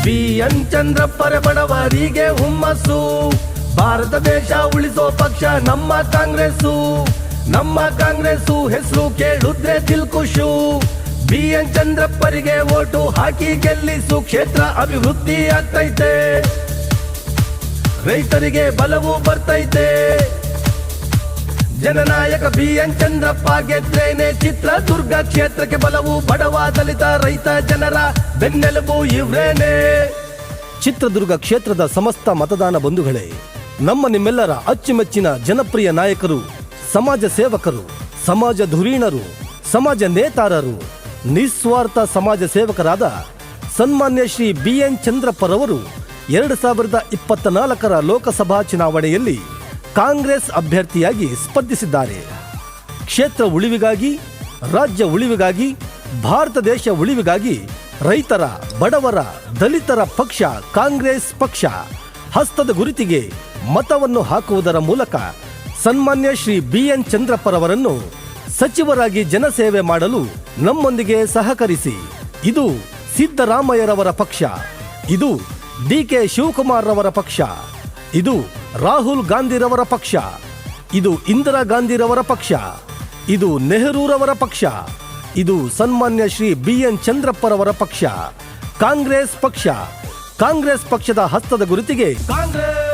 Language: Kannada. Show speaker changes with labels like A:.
A: BN ಚಂದ್ರಪ್ಪರ ಬಡವರಿಗೆ ಹುಮ್ಮಸ್ಸು. ಭಾರತ ದೇಶ ಉಳಿಸೋ ಪಕ್ಷ ನಮ್ಮ ಕಾಂಗ್ರೆಸ್ಸು ಹೆಸರು ಕೇಳುದ್ರೆ ದಿಲ್ಖುಷು. BN ಚಂದ್ರಪ್ಪರಿಗೆ ಓಟು ಹಾಕಿ ಗೆಲ್ಲಿಸು, ಕ್ಷೇತ್ರ ಅಭಿವೃದ್ಧಿ ಆಗ್ತೈತೆ, ರೈತರಿಗೆ ಬಲವು ಬರ್ತೈತೆ. ಜನನಾಯಕ BN ಚಂದ್ರಪ್ಪ ಗೆದ್ರೇನೆ ಚಿತ್ರದುರ್ಗ ಕ್ಷೇತ್ರಕ್ಕೆ ಬಲವು. ಬಡವ ದಲಿತ ರೈತ ಜನರ ಬೆನ್ನೆಲುಬು ಇವ್ರೇನೆ. ಚಿತ್ರದುರ್ಗ ಕ್ಷೇತ್ರದ ಸಮಸ್ತ ಮತದಾನ ಬಂಧುಗಳೇ, ನಿಮ್ಮೆಲ್ಲರ ಅಚ್ಚುಮೆಚ್ಚಿನ ಜನಪ್ರಿಯ ನಾಯಕರು, ಸಮಾಜ ಸೇವಕರು, ಸಮಾಜ ಧುರೀಣರು, ಸಮಾಜ ನೇತಾರರು, ನಿಸ್ವಾರ್ಥ ಸಮಾಜ ಸೇವಕರಾದ ಸನ್ಮಾನ್ಯ ಶ್ರೀ BN ಚಂದ್ರಪ್ಪರವರು 2024 ಲೋಕಸಭಾ ಚುನಾವಣೆಯಲ್ಲಿ ಕಾಂಗ್ರೆಸ್ ಅಭ್ಯರ್ಥಿಯಾಗಿ ಸ್ಪರ್ಧಿಸಿದ್ದಾರೆ. ಕ್ಷೇತ್ರ ಉಳಿವಿಗಾಗಿ, ರಾಜ್ಯ ಉಳಿವಿಗಾಗಿ, ಭಾರತ ದೇಶ ಉಳಿವಿಗಾಗಿ ರೈತರ, ಬಡವರ, ದಲಿತರ ಪಕ್ಷ ಕಾಂಗ್ರೆಸ್ ಪಕ್ಷ ಹಸ್ತದ ಗುರುತಿಗೆ ಮತವನ್ನು ಹಾಕುವುದರ ಮೂಲಕ ಸನ್ಮಾನ್ಯ ಶ್ರೀ BN ಚಂದ್ರಪ್ಪರವರನ್ನು ಸಚಿವರಾಗಿ ಜನಸೇವೆ ಮಾಡಲು ನಮ್ಮೊಂದಿಗೆ ಸಹಕರಿಸಿ. ಇದು ಸಿದ್ದರಾಮಯ್ಯರವರ ಪಕ್ಷ, ಇದು DK ಶಿವಕುಮಾರ್ ರವರ ಪಕ್ಷ, ಇದು ರಾಹುಲ್ ಗಾಂಧಿರವರ ಪಕ್ಷ, ಇದು ಇಂದಿರಾ ಗಾಂಧಿರವರ ಪಕ್ಷ, ಇದು ನೆಹರೂರವರ ಪಕ್ಷ, ಇದು ಸನ್ಮಾನ್ಯ ಶ್ರೀ BN ಚಂದ್ರಪ್ಪರವರ ಪಕ್ಷ ಕಾಂಗ್ರೆಸ್ ಪಕ್ಷ. ಕಾಂಗ್ರೆಸ್ ಪಕ್ಷದ ಹಸ್ತದ ಗುರುತಿಗೆ ಕಾಂಗ್ರೆಸ್.